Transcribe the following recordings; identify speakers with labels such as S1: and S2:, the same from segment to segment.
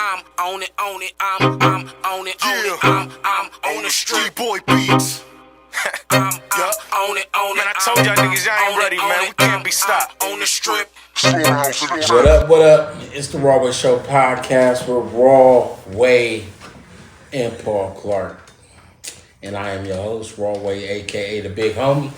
S1: I'm on it, I'm on it, I'm on the street boy beats. I'm on it, man, I told y'all niggas y'all ain't ready, man, we can't be stopped. On the strip.
S2: What up? It's the Raw Way Show podcast with Raw Way and Paul Clark. And I am your host, Raw Way, aka the Big Homie.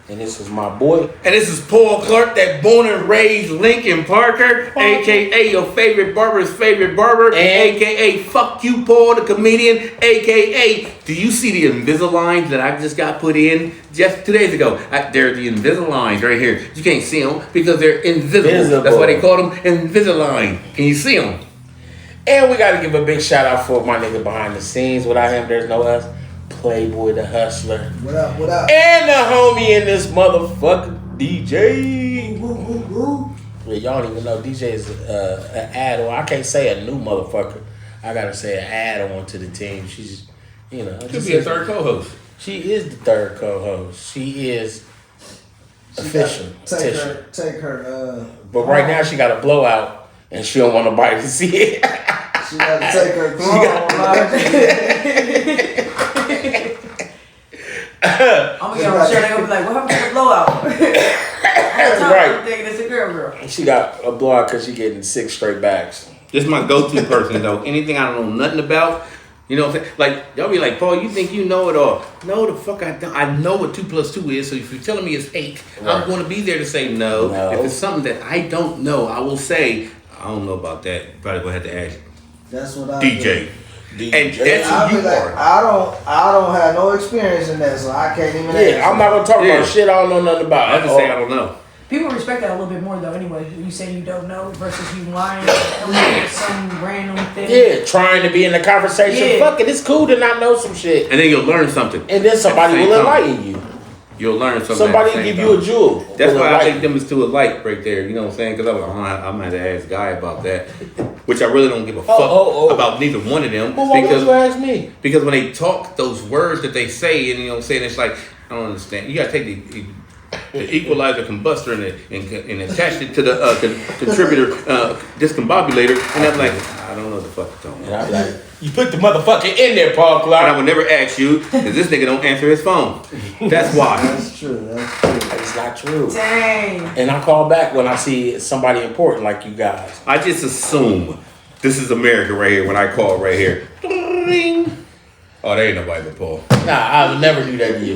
S2: And this is my boy.
S3: And this is Paul Clark, that born and raised Lincoln Parker, a.k.a. your favorite barber's favorite barber, and a.k.a. Fuck You Paul, the comedian, a.k.a. Do you see the Invisaligns that I just got put in just 2 days ago? They're the Invisaligns right here. You can't see them because they're invisible. That's why they call them Invisalign. Can you see them?
S2: And we got to give a big shout out for my nigga behind the scenes. Without him, there's no us. Playboy the Hustler.
S4: What up, what up?
S2: And the homie in this motherfucker, DJ. Yeah, y'all don't even know DJ is an add-on. I can't say a new motherfucker. I gotta say an add-on to the team. She's, you know.
S3: Could be a third co-host.
S2: She is the third co-host. She is official.
S4: Take her.
S2: But right now she got a blowout and she don't want nobody to see it.
S4: She got to take her
S5: I'm gonna get on the show. They're gonna be like, "What happened to the blowout?"
S2: Right.
S5: I'm thinking it's a girl.
S2: She got a blowout because she getting 6 straight backs.
S3: This is my go-to person, though. Anything I don't know nothing about, you know what I'm saying? Like, y'all be like, Paul, you think you know it all. No, the fuck I don't. I know what 2 + 2 is, so if you're telling me it's 8, right, I'm going to be there to say no. If it's something that I don't know, I will say, I don't know about that. Probably going to have to ask
S4: That's what I
S3: DJ.
S2: DJ.
S3: And that's
S4: I'll
S3: who you
S4: be like,
S3: are.
S4: I don't have no experience in that, so I can't even
S2: Yeah, I'm not going to talk about shit I don't know nothing about.
S3: I just say I don't know.
S5: People respect that a little bit more, though. Anyway, you say you don't know versus you lying about some random thing.
S2: Yeah, trying to be in the conversation.
S5: Yeah.
S2: Fuck it, it's cool to not know some shit.
S3: And then you'll learn something.
S2: And then somebody will enlighten you.
S3: You'll learn something.
S2: Somebody will give you a jewel.
S3: That's why I think them is two alike right there. You know what I'm saying? Because I'm going to ask Guy about that. Which I really don't give a fuck about neither one of them.
S2: Well, why would you ask me?
S3: Because when they talk, those words that they say, and you know what I'm saying, it's like, I don't understand. You got to take the equalizer combustor and attach it to the contributor discombobulator. And I'm like, I don't know what the fuck you're talking about.
S2: And I'm like, you put the motherfucker in there, Paul Clark.
S3: And I would never ask you, because this nigga don't answer his phone. That's why.
S4: That's true.
S2: It's not true.
S5: Dang.
S2: And I call back when I see somebody important like you guys.
S3: I just assume this is America right here when I call right here. Oh, there ain't nobody but Paul.
S2: Nah, I would never do that to you.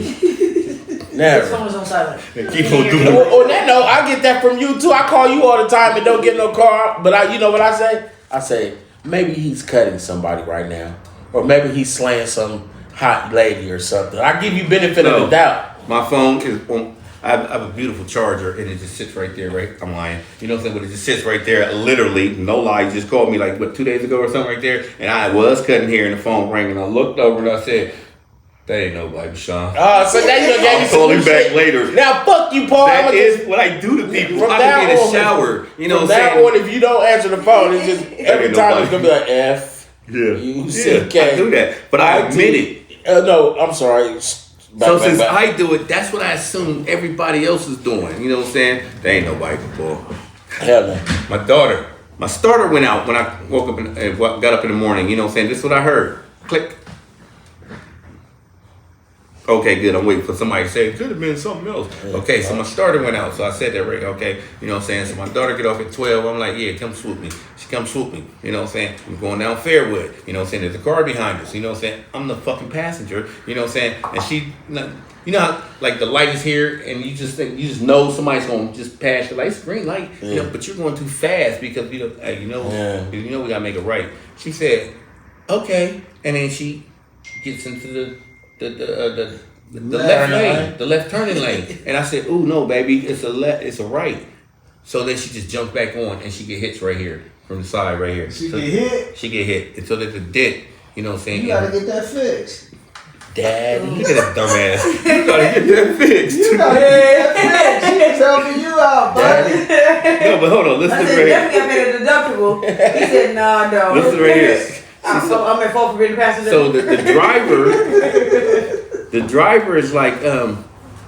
S2: Never.
S5: This phone was on silent.
S3: Keep on doing it.
S2: On that note, I get that from you too. I call you all the time and don't get no car. But you know what I say? I say, maybe he's cutting somebody right now. Or maybe he's slaying some hot lady or something. I give you benefit of the doubt.
S3: My phone is on. I have a beautiful charger and it just sits right there, right? I'm lying. You know what I'm saying? But it just sits right there, literally, no lie. You just called me like, 2 days ago or something right there? And I was cutting hair and the phone rang and I looked over and I said, that ain't nobody, Sean.
S2: So now you gonna get me some
S3: calling
S2: new
S3: back
S2: shit.
S3: later.
S2: Now fuck you, Paul.
S3: That is what I do to people.
S2: From
S3: I
S2: that
S3: can be in
S2: on,
S3: the shower. You know
S2: from
S3: what I'm
S2: that
S3: saying?
S2: on, if you don't answer the phone, it's just every
S3: ain't
S2: time
S3: nobody.
S2: it's gonna be like F.
S3: Yeah.
S2: U-C-K.
S3: I do that. But I admit it.
S2: No, I'm sorry.
S3: Since I do it, that's what I assume everybody else is doing. You know what I'm saying? There ain't nobody before.
S2: Hell no.
S3: My starter went out when I woke up and got up in the morning. You know what I'm saying? This is what I heard. Click. Okay, good. I'm waiting for somebody to say it could have been something else. Okay, so my starter went out. So I said that right. Okay, you know what I'm saying? So my daughter get off at 12. I'm like, yeah, come swoop me. She come swoop me. You know what I'm saying? I'm going down Fairwood. You know what I'm saying? There's a car behind us. You know what I'm saying? I'm the fucking passenger. You know what I'm saying? And she, you know how, like, the light is here and you just know somebody's going to just pass the light. It's a green light.
S2: Yeah.
S3: You know, but you're going too fast because, you know, we got to make it right. She said, okay. And then she gets into the left lane, the left turning lane, and I said, "Ooh, no, baby, it's a right." So then she just jumped back on, and she get hits right here from the side, right here.
S4: She get hit,
S3: and so there's a dent. You know what I'm saying?
S4: You gotta get that fixed.
S2: Daddy,
S3: look at that dumbass. You gotta get that fixed.
S4: You gotta get that fixed. She's helping you out, buddy.
S3: No, but hold on, listen
S5: I
S3: to
S5: said,
S3: right here.
S5: definitely got paid a deductible. He said, nah, no.
S3: Listen right here.
S5: I'm at fault for being the passenger.
S3: So the driver is like,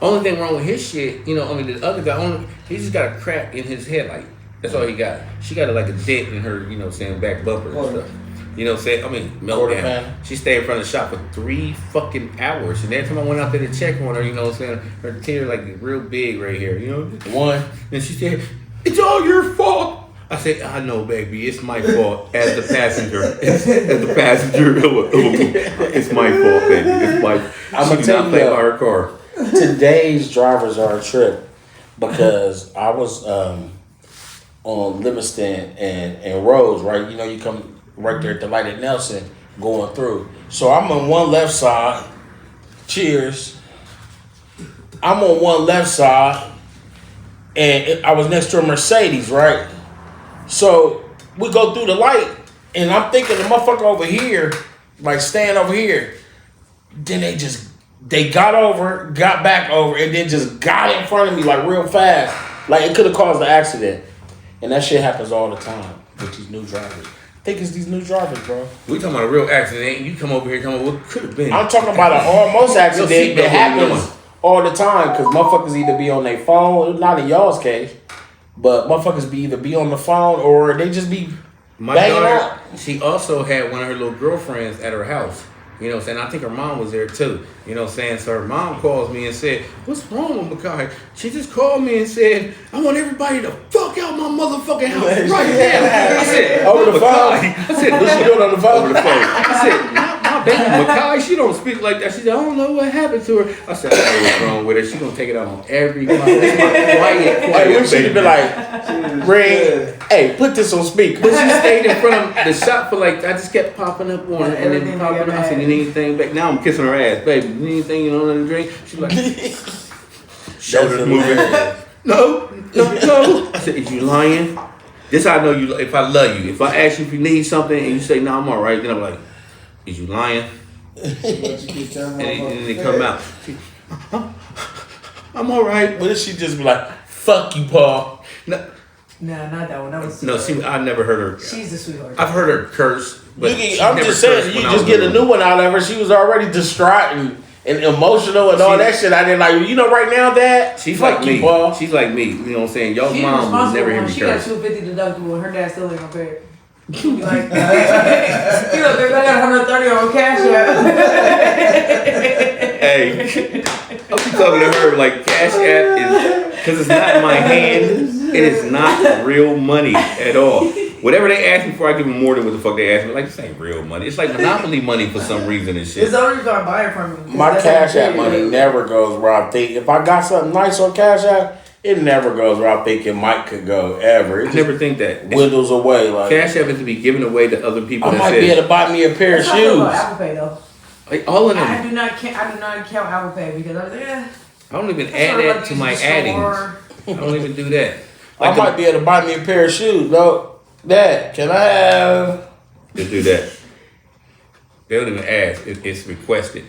S3: only thing wrong with his shit, you know, I mean, the other guy, he just got a crack in his headlight. That's all he got. She got like a dent in her, you know what I'm saying, back bumper and stuff. You know what I'm saying? I mean, meltdown. She stayed in front of the shop for 3 fucking hours. And every time I went out there to check on her, you know what I'm saying, her tear like real big right here, you know?
S2: One.
S3: And she said, "It's all your fault." I said, "I know, baby. It's my fault as the passenger. As the passenger, it's my fault, baby. It's my.
S2: I'm
S3: She
S2: gonna
S3: did
S2: tell
S3: not
S2: you,
S3: play by her car."
S2: Today's drivers are a trip because I was on Livingston and Rose, right? You know, you come right there at the light at Nelson going through. So I'm on one left side. Cheers. I'm on one left side, and I was next to a Mercedes, right? So we go through the light, and I'm thinking the motherfucker over here, like staying over here. Then they got over, got back over, and then just got in front of me like real fast. Like it could have caused the accident. And that shit happens all the time with these new drivers. I think it's these new drivers, bro.
S3: We talking about a real accident. You come over here, what could have been.
S2: I'm talking about an almost accident that happens all the time because motherfuckers either be on their phone, not in y'all's case, but motherfuckers be either be on the phone or they just be
S3: My
S2: banging
S3: daughter,
S2: out.
S3: she also had one of her little girlfriends at her house. You know what I'm saying? I think her mom was there too. You know what I'm saying? So her mom calls me and said, "What's wrong with Makai?" She just called me and said, "I want everybody to fuck out my motherfucking house right now." I said,
S2: Over the phone?
S3: I said,
S2: What she doing on the phone?
S3: Over the phone. I said, my baby Makai, she don't speak like that. She said, "I don't know what happened to her." I said, "I know what's wrong with her. She gonna take it out on everybody." That's my quiet
S2: Hey, we should
S3: baby.
S2: be like, Ring, hey, put this on speaker.
S3: But she stayed in front of the shop for like, I just kept popping up on her and then popping up. I said, "You need anything back?" Now I'm kissing her ass, "Baby, you need anything? You don't want to drink?" She's like, shoulders moving. No. I said, "Is you lying?" This how I know you. If I love you, if I ask you if you need something and you say, "No, I'm all right," then I'm like, "Is you lying?" And then they come out. "I'm all right."
S2: What if she just be like, "Fuck you, Paul"?
S5: No, not that one. That was
S3: No, see, I never heard her.
S5: She's the sweetheart.
S3: I've heard her curse, but
S2: I'm just saying, you just get a new one out of her. She was already distraught and emotional and all that shit. I didn't like, you know, right now, Dad.
S3: She's
S2: fuck
S3: like
S2: you,
S3: me.
S2: Paul.
S3: She's like me. You know what I'm saying? Y'all's
S5: She's
S3: mom will never hear me
S5: She got
S3: curse.
S5: $250 deductible, and her dad still ain't gonna pay it. Like, you know, I got 130 on cash app.
S3: Hey, I'll be talking to her like Cash App is, because it's not in my hand. It is not real money at all. Whatever they ask me for, I give them more than what the fuck they ask me. Like, this ain't real money. It's like Monopoly money for some reason and shit.
S5: It's the only reason I buy it from you.
S2: My Cash App money never goes where I think. If I got something nice on Cash App, it never goes where I think it might could go ever. It
S3: I never think that.
S2: dwindles away. Like
S3: Cash App is to be given away to other people.
S2: I
S3: that
S2: might
S3: says,
S2: be able to buy me a pair of
S5: That's how I feel about
S2: shoes.
S5: Apple Pay though.
S3: like all of them.
S5: I do not count Apple Pay because I was like,
S3: I don't even add that to my addings. I don't even do that.
S2: I might be able to buy me a pair of shoes, though. Dad, can I have?
S3: To do that. They don't even ask. It's requested.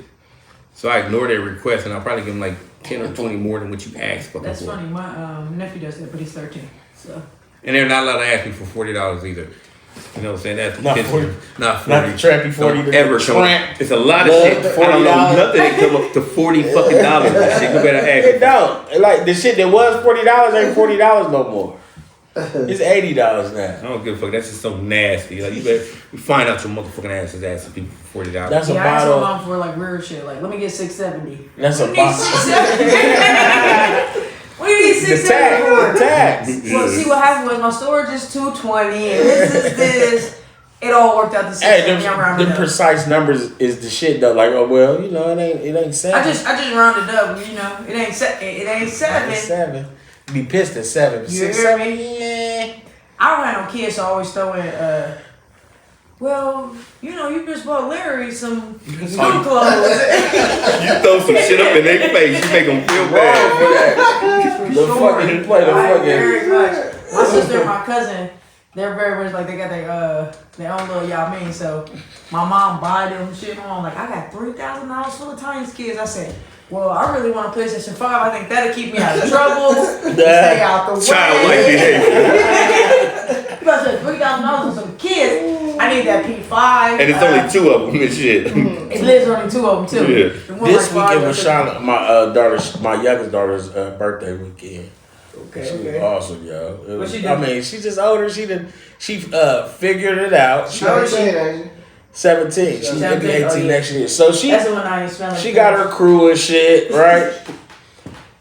S3: So I ignore their request and I'll probably give them like 10 or 20 more than what you asked for.
S5: that's funny. My nephew does that, but he's 13. So.
S3: And they're not allowed to ask me for $40 either. You know what I'm saying? That's
S2: Not 40.
S3: Not 40.
S2: Not the trappy 40.
S3: Don't ever come up.
S2: Tramp.
S3: It's a lot of
S2: Love
S3: shit. I don't know
S2: $40.
S3: nothing that come up to $40 fucking dollars. That shit, you better ask
S2: It
S3: me.
S2: don't. Like the shit that was $40 ain't $40 no more. It's $80 now.
S3: I don't give a fuck. That's just so nasty. Like you better find out your motherfucking ass is asking people for $40.
S2: That's a
S5: Yeah, I told
S2: bottle.
S5: mom for like weird shit. Like, let me get $670.
S2: That's a
S5: What do you need
S2: bottle.
S5: $670? What do you need
S2: The
S5: $670
S2: tax.
S5: for?
S2: The tax.
S5: Well, see what happened was my storage is $220 and this is this. It all worked out the same.
S2: Hey, them precise numbers is the shit though. Like, oh well, you know, it ain't seven.
S5: I just rounded up. You know, it ain't seven.
S2: It's seven. Be pissed at 7.
S5: You
S2: 6,
S5: hear
S2: 7.
S5: me?
S2: Yeah.
S5: I don't have no kids, so I always throw in. Well, you know, you just bought Larry some school clothes.
S3: You throw some shit up in their face, you make them feel bad.
S2: For that. The fucking play the
S5: Very much.
S2: fucking.
S5: My sister and my cousin, they're very much like they got their own little y'all mean. So my mom buy them shit. My mom like, I got $3,000 full of Tiny Kids. I said, well, I really want a PlayStation 5. I think that'll keep me out of trouble. Stay out the way.
S3: Childlike behavior.
S5: You about to say $3,000 on some kids. I need that P5.
S3: And it's only 2 of them and shit.
S5: It's literally only 2 of them too.
S3: Yeah.
S5: The one
S2: This
S5: like
S2: weekend
S5: five
S2: was
S5: or
S2: my youngest daughter's birthday weekend.
S5: Okay,
S2: She was
S5: okay.
S2: awesome, yo.
S5: What she
S2: I
S5: do?
S2: mean, she just older. She figured it out. She
S4: How old you ain't you?
S2: 17. She's gonna be 18
S5: Oh, yeah.
S2: next year. So
S5: That's the one I ain't smelling.
S2: she got her crew and shit, right?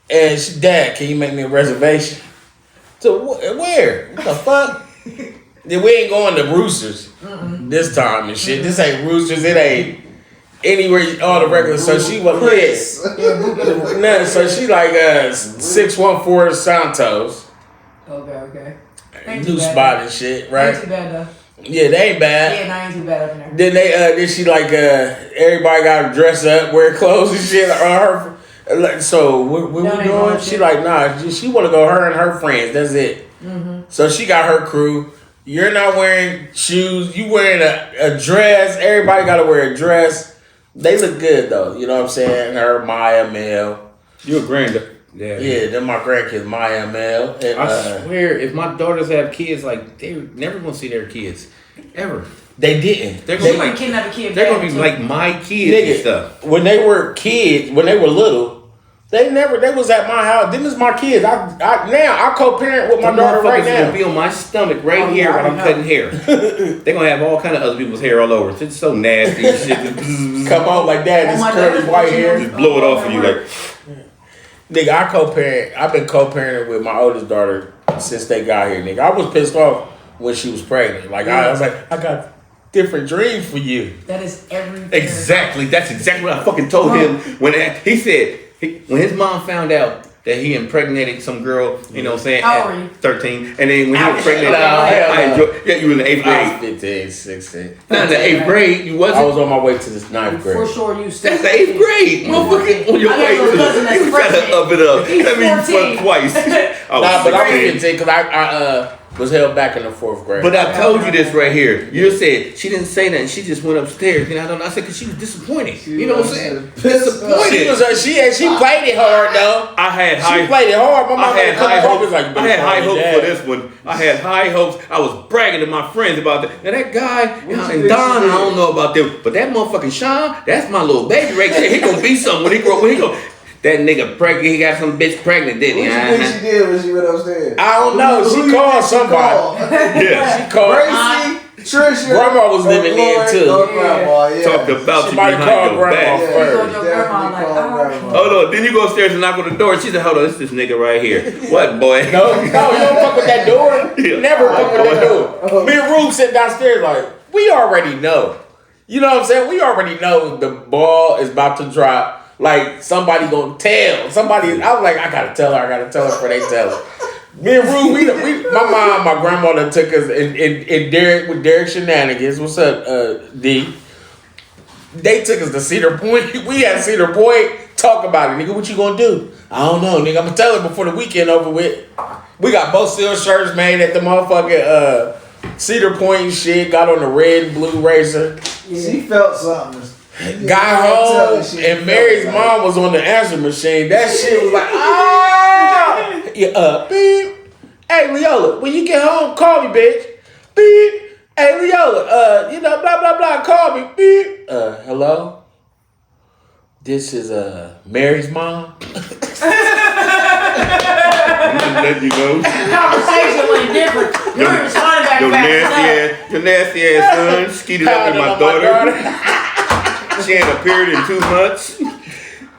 S2: And she, Dad, can you make me a reservation? So where? What the fuck? Then we ain't going to Roosters this time and shit. This ain't Roosters. It ain't anywhere. All the regular. So she was lit. No, so she like 614 Santos.
S5: Okay. Ain't
S2: New
S5: too bad,
S2: spot
S5: though.
S2: and shit, right?
S5: Ain't too bad though.
S2: Yeah, they ain't bad.
S5: Yeah, no, ain't too bad up in there.
S2: Then then she like everybody got to dress up, wear clothes and shit on her. Like, so what we
S5: No, they
S2: doing?
S5: going
S2: She
S5: shit.
S2: like nah. She want to go. Her and her friends. That's it. So she got her crew. You're not wearing shoes. You wearing a dress. Everybody got to wear a dress. They look good though. You know what I'm saying? Her, Maya, Mel.
S3: You a granddad.
S2: Yeah, they're my grandkids, Maya, Mel. And,
S3: I swear, if my daughters have kids, like they never gonna see their kids, ever.
S2: they didn't.
S3: They're
S5: She
S3: gonna be
S5: would
S3: like,
S5: kidnap a kid.
S3: they're gonna
S5: back,
S3: be
S5: too.
S3: like my kids and stuff.
S2: When they were kids, when they were little, they was at my house. Them is my kids. I co-parent with my
S3: My
S2: daughter right
S3: gonna
S2: now.
S3: be on my stomach right
S5: Oh,
S3: here
S5: yeah,
S3: when
S5: I
S3: I'm
S5: know.
S3: cutting hair. They're gonna have all kind of other people's hair all over. It's so nasty and shit.
S2: Come on like that.
S5: Oh,
S2: This
S5: my
S2: curly
S5: daughter's
S2: white
S5: watching
S2: hair.
S5: them.
S3: Just blow it off of you like.
S2: Nigga, I co-parent. I've been co-parenting with my oldest daughter since they got here, nigga. I was pissed off when she was pregnant. Like I was like, I got different dreams for you.
S5: That is every.
S3: Exactly. That's exactly what I fucking told him when he said when his mom found out that he impregnated some girl. You know what I'm saying?
S5: How old were you?
S3: 13. And then when he was pregnant,
S2: No, hell
S3: I
S2: no.
S3: enjoyed. Yeah, you were in the 8th
S2: I was
S3: grade.
S2: 15, 16.
S3: Not in the 8th grade. You wasn't.
S2: I was on my way to this 9th
S5: For
S2: grade.
S5: sure, you still.
S3: That's the 8th grade, motherfucker. On your
S5: I got
S3: way
S5: a
S3: to
S5: cousin that's
S3: you try to
S5: freshman.
S3: up it up.
S5: He's
S3: That means
S5: 14.
S3: twice. I was
S2: Nah, but I was
S3: 16.
S2: 15 because I was held back in the 4th grade.
S3: But I told you this right here. You said she didn't say nothing. She just went upstairs. You know, I said because she was disappointed. You know what I'm saying? Disappointed.
S2: she played it hard though.
S3: I had
S2: She
S3: high.
S2: played it hard. My
S3: I
S2: mom
S3: had high hopes.
S2: like,
S3: I had high hopes
S2: Dad.
S3: for this one. I had high hopes. I was bragging to my friends about that. Now that guy
S4: you
S3: and
S4: think
S3: Don,
S4: she
S3: I
S4: did?
S3: don't know about them, but that motherfucking Sean, that's my little baby right there. He gonna be something when he grow. When he go, that nigga pregnant. He got some bitch pregnant, didn't
S4: What
S3: he?
S4: you think she did when she went upstairs?
S2: I don't know.
S4: Who
S2: She
S4: you
S2: called
S4: think she
S2: somebody.
S4: called?
S3: Yeah.
S2: She called.
S4: Gracie, Trisha.
S2: Grandma was living there, too.
S4: Oh, grandma, yeah.
S3: Talked about you
S2: Somebody
S3: behind
S2: called
S3: your
S2: grandma
S3: back.
S2: first.
S5: So your grandma like, oh,
S3: Hold on. Then you go upstairs and knock on the door. She said, "Hold on, this nigga right here." What boy?
S2: No, you don't fuck with that door.
S3: Yeah.
S2: Never fuck with that door. Me and Rube sitting downstairs like, we already know. You know what I'm saying? We already know the ball is about to drop. Like, somebody gonna tell. Somebody, I was like, I gotta tell her before they tell her. Me and Rube, we my mom, my grandmother took us in Derek with Derek Shenanigans. What's up, D? They took us to Cedar Point. We had Cedar Point. Talk about it, nigga. What you gonna do? I don't know, nigga. I'm gonna tell her before the weekend over with. We got both steel shirts made at the motherfucking Cedar Point and shit. Got on the red and blue racer.
S4: She felt something.
S2: Got home and Mary's mom was on the answer machine. That shit was like, ah! Yeah, beep. Hey, Leola, when you get home, call me, bitch. Beep. Hey, Leola, blah, blah, blah, call me. Beep. Hello? This is, Mary's mom?
S3: Let you know.
S5: Conversation went different. You were responding back
S3: Your
S5: fast.
S3: nasty ass son skeeted up with my daughter. She ain't appeared in 2 months.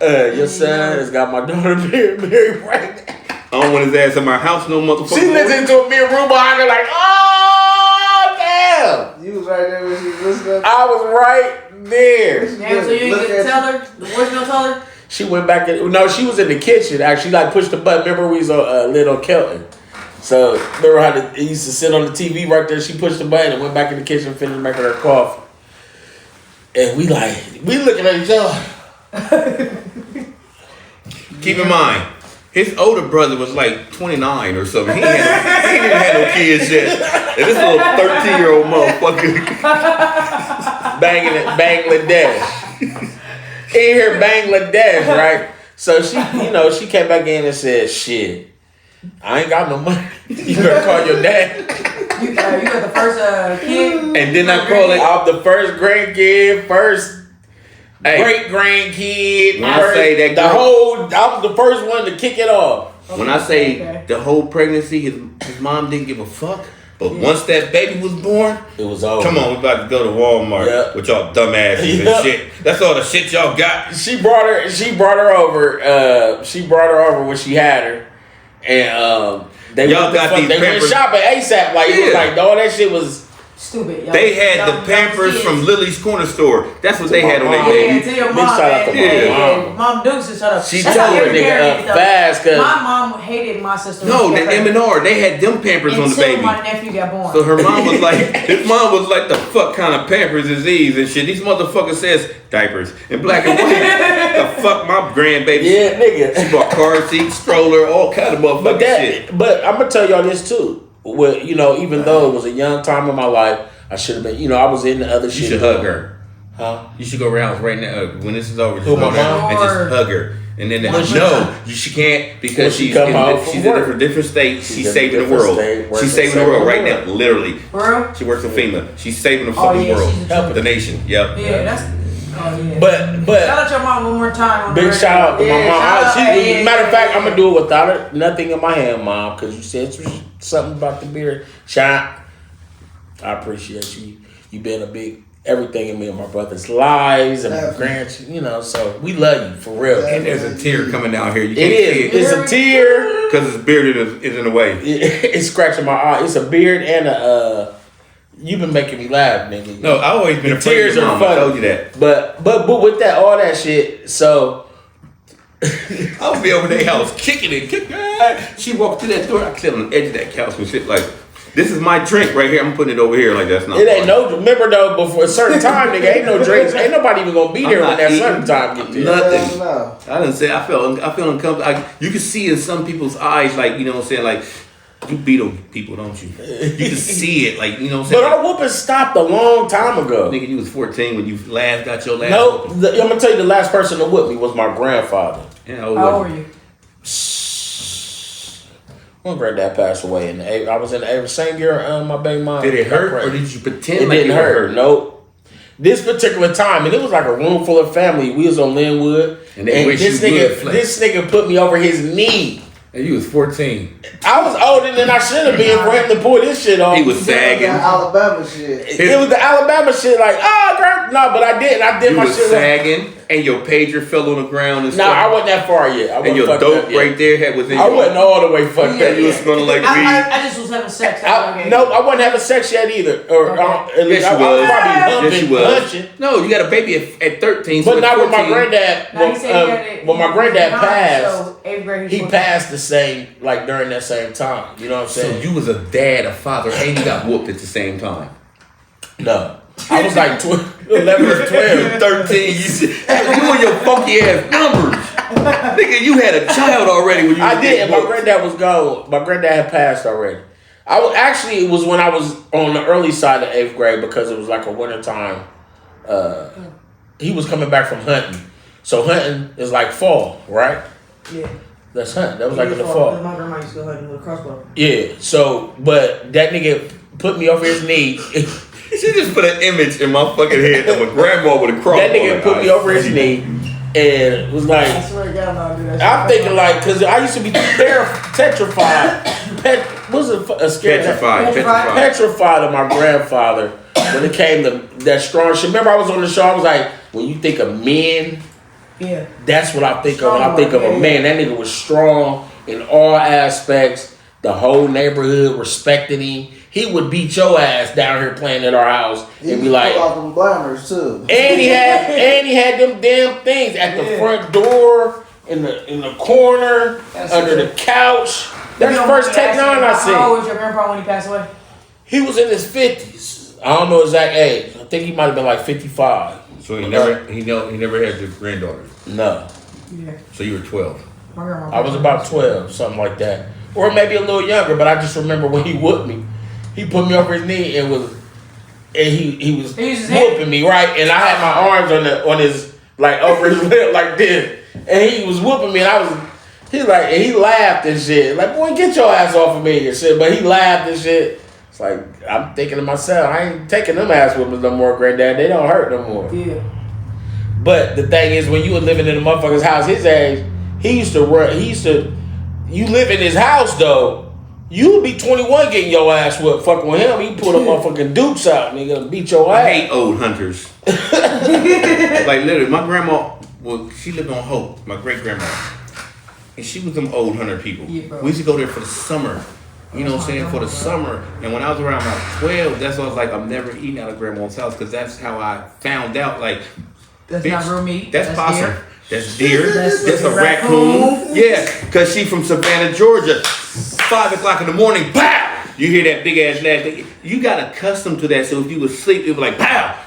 S2: Your son has got my daughter Mary pregnant.
S3: I don't want his ass in my house no motherfucker.
S2: She listened to me and Rue behind her like, oh, damn.
S4: You was right there when she was listening.
S2: I was right there.
S5: Damn, so you ain't get to tell her? The voice gonna tell her?
S2: She went back in. No, she was in the kitchen. Actually, like pushed the button. Remember, we was on little Kelton. So remember how he used to sit on the TV right there. She pushed the button and went back in the kitchen, finished making her coffee. And we looking at each other.
S3: Keep in mind, his older brother was like 29 or something. He ain't even had no kids yet. And this little 13-year-old motherfucker.
S2: Bangladesh. In here, Bangladesh, right? So she came back in and said, "Shit, I ain't got no money. You better call your dad."
S5: You got the first kid?
S3: And then I call it.
S2: I'm the first grandkid, first
S3: Hey,
S2: great grandkid.
S3: When I say that
S2: I
S3: girl-
S2: was the first one to kick it off.
S3: When I say the whole pregnancy, his mom didn't give a fuck. But once that baby was born,
S2: it was over.
S3: Come on, we about to go to Walmart with y'all dumbasses and shit. That's all the shit y'all got.
S2: She brought her over. She brought her over when she had her, and they went shopping ASAP. Like it was like all that shit was
S5: stupid.
S3: They had the Pampers from Lily's Corner Store. That's what they had on their baby.
S5: Yeah, to your mom.
S2: Shout out to my mom.
S5: Mom Dukes, shut up.
S2: She told her nigga fast.
S5: My mom hated my sister.
S3: No, the M&R. They had them Pampers on the baby.
S5: Until my nephew got born.
S3: So her mom was like, his mom was like, the fuck kind of Pampers is these and shit. These motherfuckers says diapers in black and white. The fuck my grandbaby.
S2: Yeah, nigga.
S3: She bought car seat, stroller, all kind of motherfucking shit.
S2: But I'm gonna tell y'all this too. Well, even though it was a young time in my life, I should have been. I was in the other shit.
S3: You should hug her.
S2: Huh?
S3: You should go around right now when this is over. Just
S2: Who,
S3: go
S2: my
S3: down
S2: mom?
S3: and just hug her. And then she can't because she's in a different state. She's saving the world. She's saving the world right now, literally.
S5: Bro?
S3: She works for FEMA. She's saving the fucking world, the nation. Yep.
S5: Yeah, that's. Oh, yeah.
S2: But
S5: shout out your mom one more time.
S2: Big shout out to my mom. Matter of fact, I'm gonna do it without nothing in my hand, Mom, because you said something about the beard. Shot. I appreciate you. You been a big everything in me and my brother's lives and my grandchildren. So we love you for real.
S3: And there's a tear coming down here. You
S2: can't see it. It's a tear
S3: because his beard is in the way.
S2: It's scratching my eye. It's a beard and a. You've been making me laugh, nigga.
S3: No, I always been afraid
S2: tears
S3: of your
S2: are
S3: mom. I
S2: funny.
S3: told you that.
S2: But with that all that shit, so
S3: I'll be over their house kicking it. She walked through that door. I sit on the edge of that couch and shit like, this is my drink right here. I'm putting it over here like that's not.
S2: It ain't no. Remember though, before a certain time, nigga, ain't no drinks. Ain't nobody even gonna be there when that certain time get there.
S3: Nothing. I didn't say. I feel uncomfortable. You can see in some people's eyes, like what I'm saying, like. You beat on people, don't you? You can see it, like, what I'm saying?
S2: But our whooping stopped a long time ago.
S3: Nigga, you was 14 when you got your last
S2: No, I'm going to tell you the last person to whoop me was my grandfather.
S3: Yeah,
S5: how old were you?
S2: My granddad passed away. I was in the same year my baby mom.
S3: Did it hurt or did you pretend
S2: it didn't hurt? Nope. This particular time, and it was like a room full of family. We was on Linwood.
S3: And this
S2: nigga put me over his knee.
S3: And you was 14.
S2: I was older than I should have been for him to pull this shit off.
S3: He was sagging.
S4: Alabama shit.
S2: It was the Alabama shit, like, girl. No, but I did
S3: you
S2: my
S3: was
S2: shit.
S3: Sagging, and your pager fell on the ground and
S2: stuff. I wasn't that far yet.
S3: And your dope right there was in
S2: I wasn't all the way fucked up.
S3: You was smelling like weed.
S5: I just was having sex.
S2: No, I wasn't having sex yet either. Or at least I was probably hunching.
S3: No, you got a baby at 13.
S2: But not with my granddad. When my granddad passed, he passed the same, like during that same time. You know what I'm saying?
S3: So you was a dad, a father, and you got whooped at the same time.
S2: No. I was like 11 or 12.
S3: 13. You and your funky ass numbers. Nigga, you had a child already when you
S2: I did, and my granddad was gone. My granddad had passed already. It was when I was on the early side of 8th grade because it was like a winter time. He was coming back from hunting. So hunting is like fall, right?
S5: Yeah.
S2: That's hunting. That was like in the fall.
S5: My grandma used to go hunting with a crossbow.
S2: Yeah. So, but that nigga put me over his knee.
S3: She just put an image in my fucking head of a grandma with a crossbow.
S2: That nigga put me over his knee and was like,
S5: I swear to God, I'll do that.
S2: I'm thinking like, because I used to be petrified. Petrified of my grandfather when it came to that strong shit. Remember I was on the show, I was like, when you think of men,
S5: yeah,
S2: that's what I think of when I think of a man. That nigga was strong in all aspects. The whole neighborhood respected him. He would beat your ass down here playing at our house and be like,
S4: them blammers too.
S2: And he had them damn things at the front door, in the corner, under the couch. That's the first Tech 9 I seen.
S5: How old was your grandpa when he passed away?
S2: He was in his 50s. I don't know exact age. I think he might have been like 55.
S3: So he never had your granddaughter.
S2: No.
S5: Yeah.
S3: So you were 12.
S2: I was about 12, something like that, or maybe a little younger. But I just remember when he whooped me. He put me over his knee and he was whooping me, right? And I had my arms on his like over his lip like this, and he was whooping me, and he laughed and shit, like, boy, get your ass off of me and shit. But he laughed and shit. It's like, I'm thinking to myself, I ain't taking them ass whoopings no more, granddad. They don't hurt no more.
S5: Yeah.
S2: But the thing is, when you were living in a motherfucker's house his age, he used to you live in his house though. You be 21 getting your ass whipped fucking with him. He pull the motherfucking dukes out, nigga, beat your ass.
S3: I hate old hunters. Like literally, my grandma, well, she lived on Hope, my great grandma. And she was them old hunter people.
S5: Yeah,
S3: we used to go there for the summer. You know what I'm saying? For the summer. And when I was around about 12, that's why I was like, I'm never eating out of grandma's house. Because that's how I found out, like,
S5: That's
S3: bitch,
S5: not real meat.
S3: That's possum.
S5: deer.
S3: That's deer.
S5: That's
S3: a raccoon. Yeah, because she from Savannah, Georgia. 5 o'clock in the morning, pow! You hear that big ass laugh. You got accustomed to that. So if you would sleep, it was like, pow!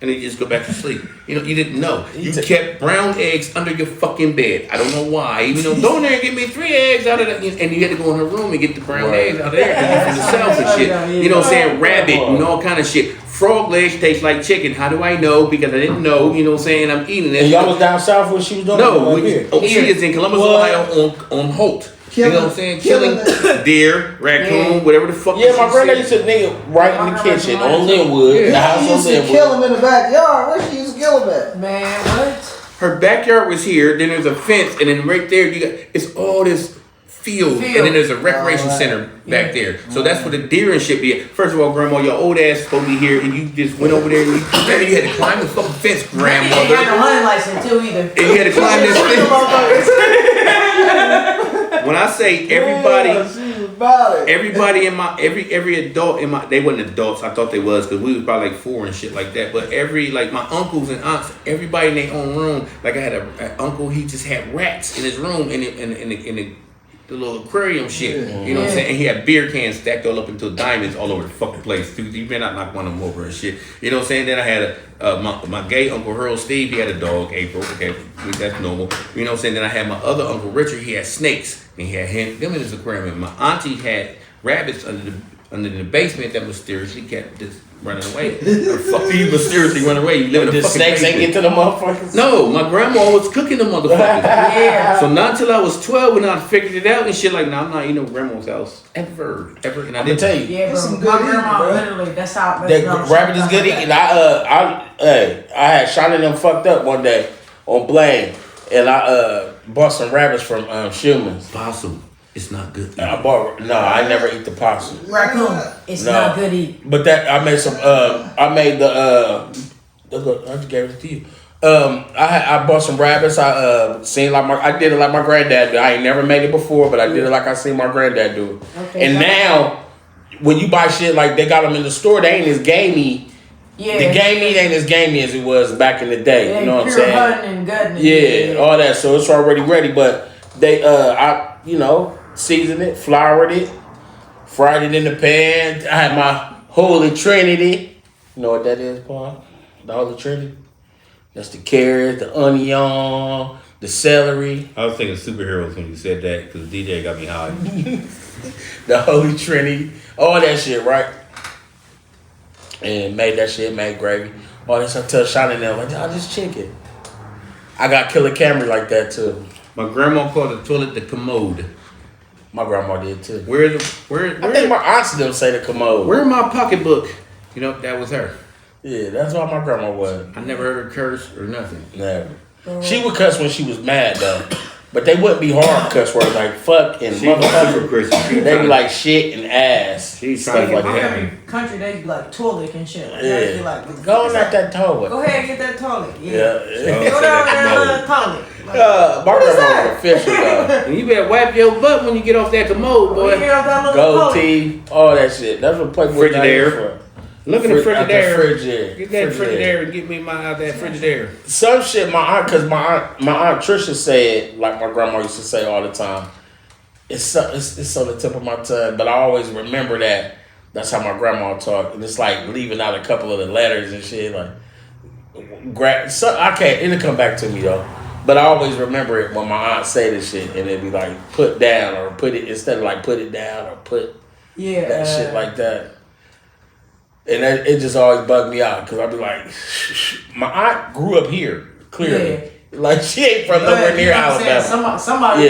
S3: And then you just go back to sleep. You know, you didn't know. You kept brown eggs under your fucking bed. I don't know why. Even though, go in there and get me 3 eggs out of that. And you had to go in her room and get the brown eggs out of there because you're from the South and shit. You know what I'm saying? Rabbit and all kind of shit. Frog legs taste like chicken. How do I know? Because I didn't know. You know what I'm saying? I'm eating it.
S2: And y'all was down south when she was doing
S3: No,
S2: it?
S3: she is in Columbus, Ohio on Holt. You know what I'm saying? Killing deer, raccoon, whatever the fuck.
S2: Yeah, my granddad used to nigga right in the kitchen on Linwood. The house
S4: She
S2: on
S4: used to
S2: Linwood.
S4: kill him in the backyard. Where she used to kill him at?
S5: Man, what?
S3: Her backyard was here, then there's a fence, and then right there you got it's all this field. And then there's a recreation center back there. So that's where the deer and shit be at. First of all, grandma, your old ass supposed to be here and you just went over there and you had to climb the fucking fence,
S5: You
S3: grandmother.
S5: ain't got no hunting license too either.
S3: And you had to climb this fence. When I say everybody in my every adult in my, they wasn't adults, I thought they was because we was probably like 4 and shit like that. But like my uncles and aunts, everybody in their own room. Like I had an uncle, he just had rats in his room in the little aquarium shit. You know what I'm saying? And he had beer cans stacked all up into diamonds all over the fucking place. Dude, you better not knock one of them over and shit. You know what I'm saying? Then I had my gay uncle Earl Steve, he had a dog, April. Okay, that's normal. You know what I'm saying? Then I had my other uncle Richard, he had snakes. And he had them in his aquarium. And my auntie had rabbits under the basement that mysteriously kept just running away. Or fuck you mysteriously run away. You live in a fucking
S2: snakes
S3: basement.
S2: ain't get to the motherfuckers?
S3: No, my grandma was cooking the motherfuckers.
S5: Yeah.
S3: So not until I was 12 when I figured it out and shit like, nah, I'm not eating no grandma's house ever. And I didn't
S2: tell you.
S5: Yeah,
S4: That's
S5: bro.
S4: some
S5: My
S4: good
S5: grandma
S4: eating, bro.
S5: literally, that's how.
S2: That rabbit is good eating. I had shot in them fucked up one day on Blaine, and I bought some rabbits from Schumann's.
S3: Possum. It's not good.
S2: I never eat the possum.
S5: Raccoon. It's not good eat.
S2: But that I made some. I made I just gave it to you. I bought some rabbits. I did it like my granddad did. I ain't never made it before, but I did it like I seen my granddad do it.
S5: Okay,
S2: and now, when you buy shit like they got them in the store, they ain't as gamey.
S5: Yeah.
S2: The game meat ain't as gamey as it was back in the day. You know what I'm saying?
S5: Hunting and gutting.
S2: Yeah, all that. So it's already ready. But they, seasoned it, floured it, fried it in the pan. I had my Holy Trinity. You know what that is, Paul? The Holy Trinity? That's the carrots, the onion, the celery.
S3: I was thinking superheroes when you said that because DJ got me high.
S2: The Holy Trinity. All that shit, right? And made that shit, made gravy. All that stuff. Tell Shot in there, like, oh, this chicken. I got Killer Camry like that, too.
S3: My grandma called the toilet the commode.
S2: My grandma did, too.
S3: Where
S2: I think my aunts them say the commode.
S3: Where my pocketbook? You know, that was her.
S2: Yeah, that's why my grandma was.
S3: I never heard her curse or nothing.
S2: Never. She would cuss when she was mad, though. But they wouldn't be hard cuss words like fuck and motherfucker. They be like shit and ass.
S3: She's
S2: stuff
S3: trying to
S2: like
S3: get
S2: that.
S5: Country, they be like toilet and shit. Like,
S2: Yeah.
S5: they be like,
S2: Go on at that toilet.
S5: go ahead and get that toilet.
S2: Yeah.
S5: Go down there and toilet. Like,
S2: My grandma was official, though.
S3: And you better wipe your butt when you get off that commode,
S5: when you
S3: boy.
S5: get off that little
S2: Gold
S5: toilet.
S2: teeth, all that shit. That's what Playboy
S3: Frigidaire.
S2: for.
S3: Look at the Frigidaire.
S2: Frigidaire.
S3: Get that Frigidaire and get me out that Frigidaire.
S2: Some shit my aunt Trisha said, like my grandma used to say all the time. It's on the tip of my tongue, but I always remember that. That's how my grandma talked, and it's like leaving out a couple of the letters and shit. Like, I can't. It'll come back to me though. But I always remember it when my aunt say this shit, and it'd be like put down or put it instead of like put it down or put that shit like that. And it just always bugged me out because I'd be like, my aunt grew up here, clearly.
S5: Yeah.
S2: Like, she ain't from nowhere near Alabama.
S5: Somebody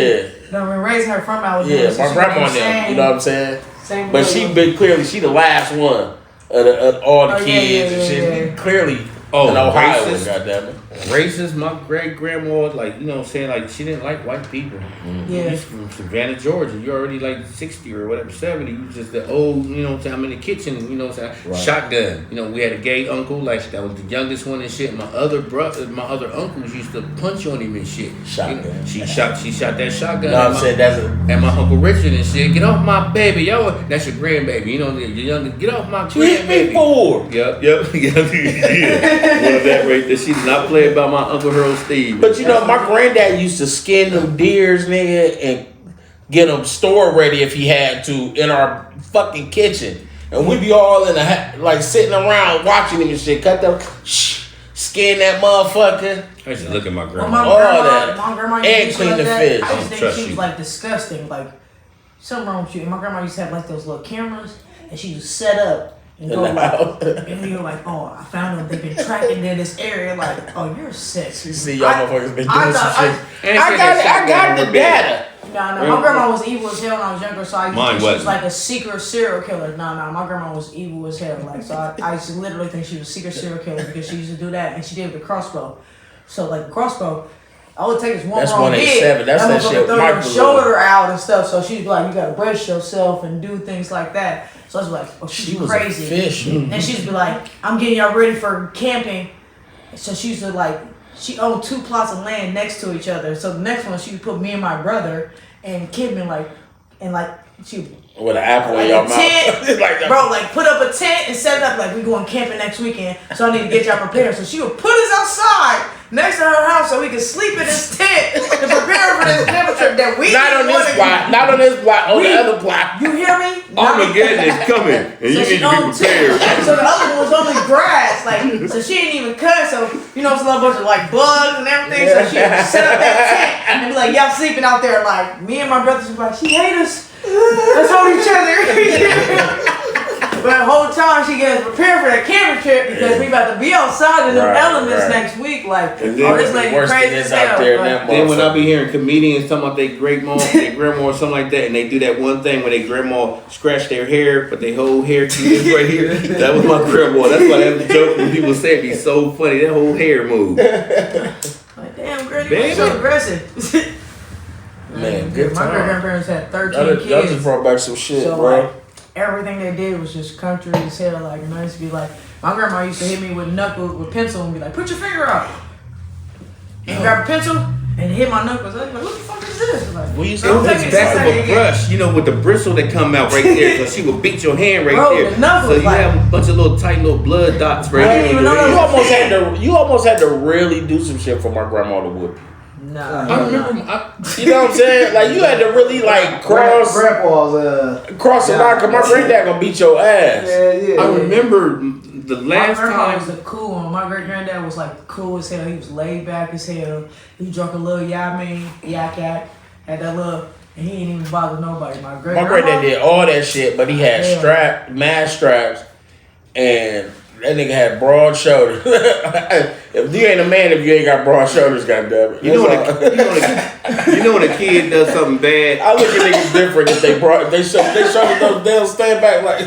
S5: done been raising her from Alabama.
S2: Yeah,
S5: so
S2: my
S5: she
S2: grandma
S5: got the
S2: now, you know what I'm saying?
S5: But
S2: she been clearly, she the last one of all the kids and shit.
S5: Yeah.
S2: Clearly,
S3: Oh,
S2: in Ohio,
S3: racist.
S2: goddamn it.
S3: Racist, my great grandma, like, you know what I'm saying, like, she didn't like white people.
S5: Yeah.
S3: She's from Savannah, Georgia. You're already like 60 or whatever, 70. You just the old, you know what I'm saying, I'm in the kitchen, you know what I'm saying,
S2: Right.
S3: shotgun. You know, we had a gay uncle, like, that was the youngest one and shit. My other uncles used to punch on him and shit.
S2: Shotgun.
S3: You know, she shot that shotgun.
S2: No, I'm saying that's a.
S3: And my Uncle Richard and shit, get off my baby, yo. That's your grandbaby. You know, your youngest, get off my
S2: You hit me
S3: grandbaby.
S2: for.
S3: Yep. Yeah. One of that right there. She did not play about my Uncle Harold Steve.
S2: But you know, my granddad used to skin them deers, nigga, and get them store ready if he had to in our fucking kitchen. And we be all in the like sitting around watching him and shit. Cut them, skin that motherfucker.
S3: I used to look at my
S5: Well,
S3: grandma.
S5: my grandma used
S2: And
S5: to
S2: clean
S5: like
S2: the
S5: that.
S2: fish.
S5: I used to
S3: Don't
S5: think
S3: trust
S5: she
S3: you.
S5: was like disgusting, like something wrong with you. And my grandma used to have like those little cameras, and she was set up and go
S2: In the house.
S5: like, and you're like, oh, I found them. They've been tracking in this area. Like, oh, you're sick.
S2: You see, y'all motherfuckers been doing
S5: I
S2: some
S5: thought-
S2: shit. I got the data.
S5: No, my grandma was evil as hell when I was younger, so I used to
S3: Mine
S5: think she was
S3: wasn't.
S5: like a secret serial killer. No, my grandma was evil as hell. Like, so I used to literally think she was a secret serial killer because she used to do that, and she did it with the crossbow. So like the crossbow, all it takes is one
S2: That's
S5: wrong
S2: 187.
S5: hit.
S2: That's that
S5: motherfucker
S2: shit
S5: throw
S2: Mike
S5: your
S2: was
S5: shoulder out and stuff. So she'd be like, you gotta brace yourself and do things like that. So I was like, oh, she's
S2: She was
S5: crazy.
S2: a fish.
S5: And she'd be like, I'm getting y'all ready for camping. So she used to like, she owned 2 plots of land next to each other. So the next one, she would put me and my brother and Kidman she
S2: With an apple in
S5: like
S2: your
S5: a
S2: mouth.
S5: tent,
S2: Like that.
S5: bro, like put up a tent and set it up like we going camping next weekend. So I need to get y'all prepared. So she would put us outside next to her house so we could sleep in this tent to prepare for this temperature that we
S2: Not on
S5: didn't
S2: this
S5: wanna-
S2: plot. Not on this plot. On the
S5: We-
S2: other plot.
S5: You hear me?
S3: Armageddon is coming, and you
S5: So she
S3: need to be
S5: owned
S3: prepared.
S5: two. So the other one was only grass, like so she didn't even cut. So you know, it's a little bunch of like bugs and everything. So she set up that tent and be like, y'all sleeping out there. Like me and my brothers was like, she hate us. Let's hold each other. But the whole time she gets prepared for that camping trip because we about to be outside in the
S2: Right,
S5: elements
S2: right.
S5: next week. Like,
S3: And then
S5: oh, this lady
S2: worse
S5: crazy
S2: than
S5: as
S2: this out
S5: hell.
S2: there in
S5: Like,
S2: that
S3: Then when I be hearing comedians talking about their great mom, their grandma or something like that, and they do that one thing where their grandma scratch their hair, but their whole hair is right here. That was my grandma. That's why that joke when people say it be so funny. That whole hair move.
S5: like damn, girl, you
S3: Baby.
S5: so aggressive.
S2: Man, good
S5: My
S2: time.
S5: great grandparents had 13
S2: Y'all
S5: kids.
S2: just brought back some shit,
S5: So
S2: bro.
S5: like everything they did was just country as hell. Like, and I used to be like, my grandma used to hit me with pencil and be like, put your finger up. And grab a pencil and hit my knuckles. I was like, what the fuck is this? Like,
S2: We used
S3: It
S2: to
S3: was
S5: take
S3: the
S5: it
S3: back of
S5: second
S3: a
S5: again.
S3: brush, you know, with the bristle that come out right there. So she would beat your hand right
S5: Bro,
S3: there.
S5: the knuckles,
S3: So you
S5: like-
S3: have a bunch of little tight little blood dots right
S5: I
S3: here.
S5: didn't even
S3: on your
S5: know
S3: hand.
S2: You almost had to really do some shit for my grandma to whoop you.
S5: Nah.
S3: I remember.
S2: You know what I'm saying? Like you had to really like cross
S4: Grandpa's
S2: the line. Cause my granddad gonna beat your ass.
S4: yeah.
S3: I remember the
S5: My
S3: last
S5: grandma was
S3: time.
S5: the cool one. My great granddad was like cool as hell. He was laid back as hell. He drunk a little yak, had that little, and he ain't even bother nobody. My
S2: My granddad
S5: grandma
S2: did all that shit, but he had
S5: Yeah.
S2: mad straps, and that nigga had broad shoulders. If you ain't a man, if you ain't got broad shoulders, goddamn it.
S3: You know,
S2: That's all.
S3: you know when a kid does something bad.
S2: I look at niggas different if they shoulders those they'll stand back like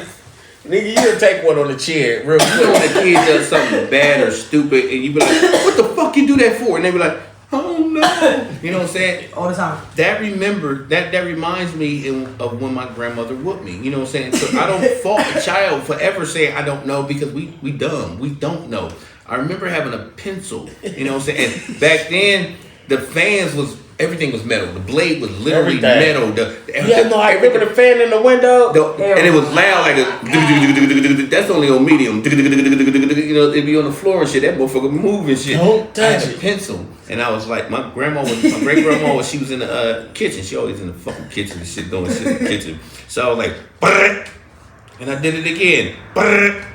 S2: nigga. You can take one on the chin, real
S3: You know
S2: quick.
S3: when a kid does something bad or stupid, and you be like, "What the fuck you do that for?" And they be like, "Oh no," you know what I'm saying?
S5: all the time.
S3: That reminds me of when my grandmother whooped me. You know what I'm saying? So I don't fault a child for ever saying I don't know because we dumb. We don't know. I remember having a pencil. You know what I'm saying? And back then the fans everything was metal. The blade was literally
S2: Everything.
S3: metal.
S2: Yeah, no, I remember the fan in the window.
S3: And it was loud like a. That's only on medium. You know, it'd be on the floor and shit. That motherfucker move and shit.
S2: Don't
S3: I had
S2: touch
S3: a
S2: it.
S3: pencil, and I was like, my great grandma was. She was in the kitchen. She always in the fucking kitchen and shit, doing shit in the kitchen. So I was like, "Brrr," and I did it again. "Brrr."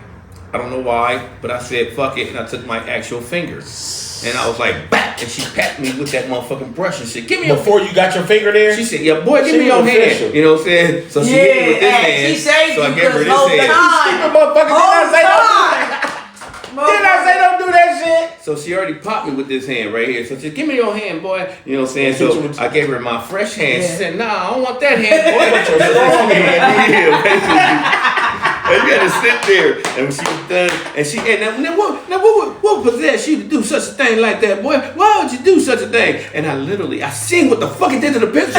S3: I don't know why, but I said fuck it, and I took my actual finger, and I was like, "Back," and she patted me with that motherfucking brush and shit. Give me your.
S2: Before you got your finger there,
S3: She said, "Yeah, boy, give
S2: She
S3: me your
S2: was
S3: hand."
S2: official.
S3: You know what I'm saying? So she hit me with this hand.
S5: She saved
S3: so I
S5: you
S3: gave her
S5: because
S3: this
S5: whole
S3: hand.
S5: time.
S2: motherfucker,
S5: Whole
S2: did I say don't do that shit?
S3: So she already popped me with this hand right here. So she said, "Give me your hand, boy." You know what I'm saying?
S2: Hit you
S3: So
S2: with-
S3: I gave her my fresh hand. She
S5: Yeah.
S3: said, "Nah, I don't want that hand, boy."
S2: Your strong hand.
S3: Yeah, basically. And you had to sit there, and when she was done, and what possessed you to do such a thing like that, boy? Why would you do such a thing? And I seen what the fuck it did to the pencil.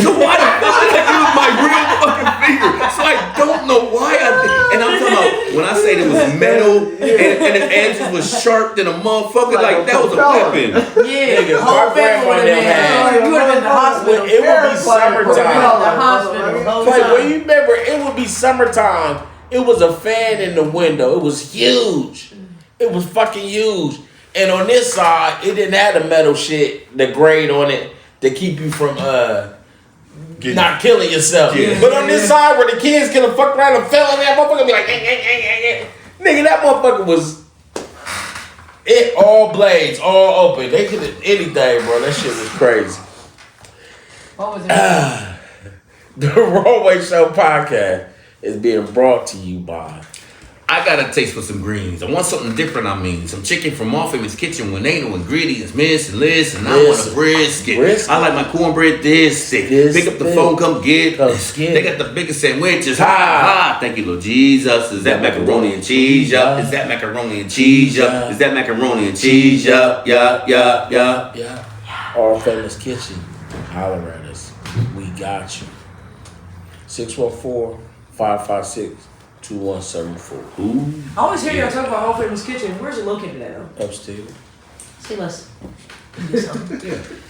S3: So why the fuck did I use my real fucking finger? So I don't know why I did. And I'm talking about when I say it was metal and the edges was sharp than a motherfucker, like that was a weapon.
S5: Yeah,
S2: Nigga,
S5: whole
S2: my
S5: family would have
S2: grandma
S5: been. You would have been in the hospital.
S2: It would be summertime.
S5: The hospital.
S2: Like, well, you remember, it would be summertime. It was a fan in the window. It was huge. It was fucking huge. And on this side, it didn't have the metal shit, the grade on it to keep you from not killing yourself.
S3: Yeah.
S2: But on this side, where the kids could have fucked around and fell on that motherfucker, be like, nigga, that motherfucker was all blades, all open. They could have anything, bro. That shit was crazy.
S5: What was it?
S2: The Roadway Show podcast is being brought to you by.
S3: I got a taste for some greens. I want something different. Some chicken from All Famous Kitchen when ain't no ingredients missing. Listen, I want a brisket. I like my cornbread this thick. Pick up the phone, come get this. They got the biggest sandwiches. Ha. Thank you, Lord Jesus. Is that macaroni and cheese? Yup. Is that macaroni and cheese? Yup. Is that macaroni and cheese? Yup.
S2: Yeah. All Famous Kitchen. Holler at us. We got you. 614-556-2174.
S5: I always hear y'all talk about Whole Famous Kitchen. Where's it located at, though?
S2: Upstairs.
S5: See, let's.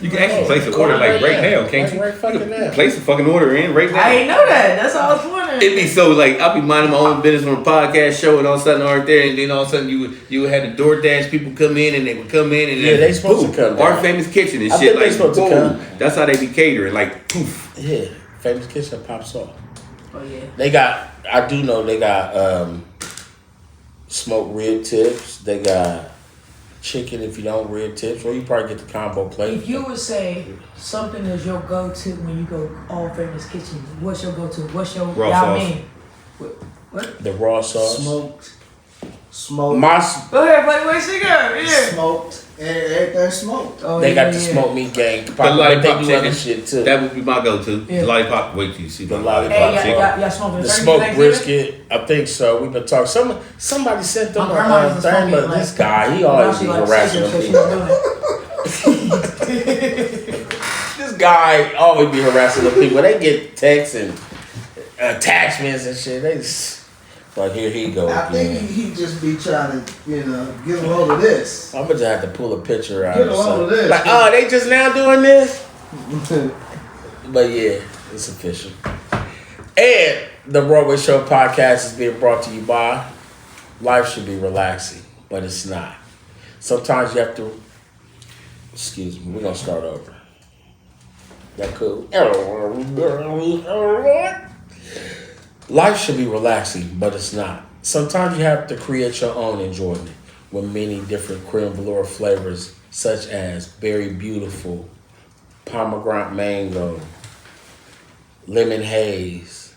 S3: You can actually place an order like right now, can't you?
S2: Right fucking now.
S3: Place a fucking order in right now.
S5: I ain't know that. That's all I was wondering.
S3: It'd be so like I'll be minding my own business on a podcast show, and all of a sudden right there, and then all of a sudden you would have the DoorDash people come in, and they would come in, and
S2: Yeah, they supposed to come down.
S3: Our Famous Kitchen and
S2: I
S3: shit
S2: think they
S3: like
S2: supposed to
S3: boom.
S2: come.
S3: That's how they be catering, like poof.
S2: Yeah. Famous Kitchen pops off.
S5: Oh yeah.
S2: They got, I do know they got smoked rib tips. They got chicken if you don't rib tips, or you probably get the combo plate.
S5: If you would say something is your go-to when you go All Famous Kitchen, what's your go-to? What's your
S3: Raw
S5: y'all
S3: sauce.
S5: mean? What?
S2: The raw sauce.
S4: Smoked.
S5: Go ahead, play singer. Yeah.
S4: Smoked. Everything smoked.
S5: Oh,
S2: They
S5: yeah,
S2: got the
S5: yeah.
S2: smoked meat gang.
S3: The
S2: But they
S3: lollipop
S2: do other
S3: chicken.
S2: shit too.
S3: That would be my go-to.
S5: Yeah.
S3: The lollipop. Wait till you see
S2: The
S3: the
S2: lollipop
S5: Hey,
S3: lollipop chicken.
S5: y'all smoking
S2: The
S5: turkey
S2: smoked
S5: Thanksgiving?
S2: brisket, I think so. We've been talking. Somebody sent them
S5: My grandma
S2: a
S5: used to
S2: thing,
S5: smoke
S2: but
S5: it,
S2: this
S5: like-
S2: guy, he
S5: Now
S2: always
S5: she
S2: be
S5: like
S2: harassing
S5: sick, so
S2: them
S5: she
S2: people.
S5: was doing it.
S2: This guy always be harassing the people. They get texts and attachments and shit. They just like, here he go
S4: I think
S2: again.
S4: he just be trying to, get a hold of this.
S2: I'm gonna just have to pull a picture out
S4: Get
S2: or
S4: a hold of
S2: something.
S4: this.
S2: Like, oh, they just now doing this? But yeah, it's official. And the Broadway Show podcast is being brought to you by Life Should Be Relaxing, but it's not. Sometimes you have to, excuse me, we're gonna start over. That cool? Life should be relaxing, but it's not. Sometimes you have to create your own enjoyment with many different creme velour flavors, such as berry beautiful, pomegranate mango, lemon haze,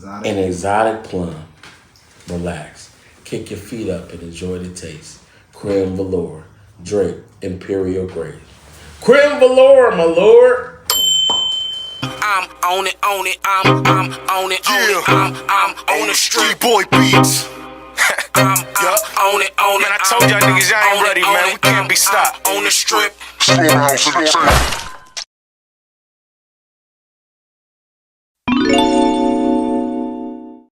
S2: and exotic plum. Relax. Kick your feet up and enjoy the taste. Creme velour. Drink Imperial Grape. Creme velour, my lord.
S1: I'm on it, on it, I'm on it, I'm on the street boy beats. I'm on it, man. I told y'all niggas y'all ain't ready, man. We can't be stopped on the strip.